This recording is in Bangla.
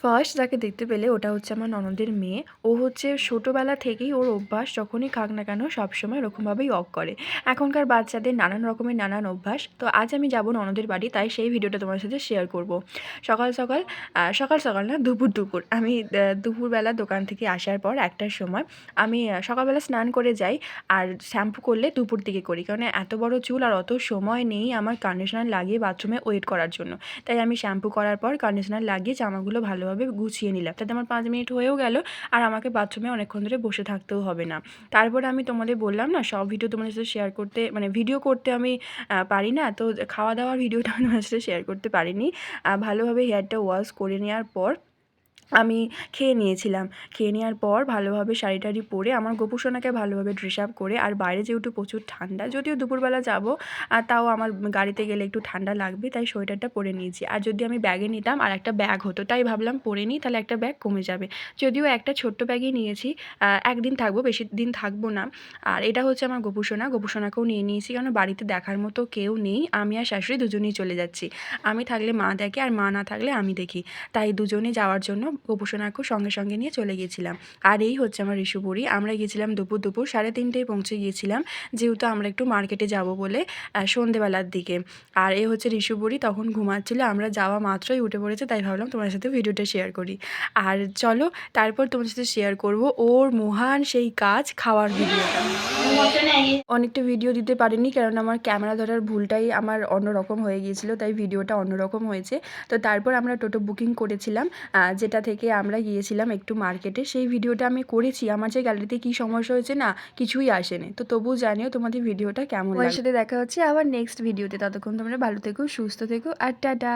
ফার্স্ট যাকে দেখতে পেলে ওটা হচ্ছে আমার ননদের মেয়ে। ও হচ্ছে ছোটোবেলা থেকেই ওর অভ্যাস যখনই খাক না কেন সবসময় ওরকমভাবেই ওয়াক করে। এখনকার বাচ্চাদের নানান রকমের নানান অভ্যাস। তো আজ আমি যাব ননদের বাড়ি, তাই সেই ভিডিওটা তোমার সাথে শেয়ার করব। সকাল সকাল সকাল সকাল না, দুপুর আমি দুপুরবেলা দোকান থেকে আসার পর ১টার সময় আমি সকালবেলা স্নান করে যাই। আর শ্যাম্পু করলে দুপুর দিকে করি, কারণ এত বড় চুল আর অত সময় নেই আমার কন্ডিশনার লাগিয়ে বাথরুমে ওয়েট করার জন্য। তাই আমি শ্যাম্পু করার পর কন্ডিশনার লাগিয়ে জামাগুলো ভালোভাবে গুছিয়ে নিলাম, তাতে আমার ৫ মিনিট হয়েও গেল আর আমাকে বাথরুমে অনেকক্ষণ ধরে বসে থাকতেও হবে না। তারপরে আমি তোমাদের বললাম না, সব ভিডিও তোমাদের সাথে শেয়ার করতে, মানে ভিডিও করতে আমি পারি না, তো খাওয়া দাওয়ার ভিডিওটা আমি তোমাদের সাথে শেয়ার করতে পারিনি। ভালোভাবে হেয়ারটা ওয়াশ করে নেওয়ার পর আমি খেয়ে নিয়েছিলাম। খেয়ে নেওয়ার পর ভালোভাবে শাড়ি টাড়ি পরে আমার গোপু সোনাকে ভালোভাবে ড্রেস আপ করে, আর বাইরে যেহেতু প্রচুর ঠান্ডা, যদিও দুপুরবেলা যাব তাও আমার গাড়িতে গেলে একটু ঠান্ডা লাগবে, তাই সোয়েটারটা পরে নিয়েছি। আর যদি আমি ব্যাগে নিতাম আর একটা ব্যাগ হতো, তাই ভাবলাম পরে নিই, তাহলে একটা ব্যাগ কমে যাবে। যদিও একটা ছোট্ট ব্যাগই নিয়েছি, একদিন থাকবো, বেশি দিন থাকবো না। আর এটা হচ্ছে আমার গোপু সোনা, গোপু সোনাকেও নিয়ে নিয়েছি, কারণ বাড়িতে দেখার মতো কেউ নেই, আমি আর শাশুড়ি দুজনেই চলে যাচ্ছি। আমি থাকলে মা দেখে আর মা না থাকলে আমি দেখি, তাই দুজনে যাওয়ার জন্য গোপু সোনাকেও সঙ্গে সঙ্গে নিয়ে চলে গিয়েছিলাম। আর এই হচ্ছে আমার ঋষুপুরি। আমরা গিয়েছিলাম দুপুর 3:30টায় পৌঁছে গিয়েছিলাম, যেহেতু আমরা একটু মার্কেটে যাব বলে সন্ধেবেলার দিকে। আর এই হচ্ছে ঋষুপুরি, তখন ঘুমাচ্ছিল, আমরা যাওয়া মাত্রই উঠে পড়েছে, তাই ভাবলাম তোমার সাথে ভিডিওটা শেয়ার করি। আর চলো তারপর তোমার সাথে শেয়ার করব ওর মহান সেই কাজ, খাওয়ার ভিডিওটা। অনেকটা ভিডিও দিতে পারিনি, কারণ আমার ক্যামেরা ধরার ভুলটাই আমার অন্যরকম হয়ে গিয়েছিল, তাই ভিডিওটা অন্যরকম হয়েছে। তো তারপর আমরা টোটো বুকিং করেছিলাম, যেটা থেকে আমরা গিয়েছিলাম একটু মার্কেটে। সেই ভিডিওটা আমি করেছি, আমার যে গ্যালারিতে কী সমস্যা হয়েছে না, কিছুই আসেনি। তো তবুও জানিও তোমাদের ভিডিওটা কেমন লাগে। সাথে দেখা হচ্ছে আবার নেক্সট ভিডিওতে, ততক্ষণ তোমরা ভালো থেকো, সুস্থ থেকো, আর টাটা।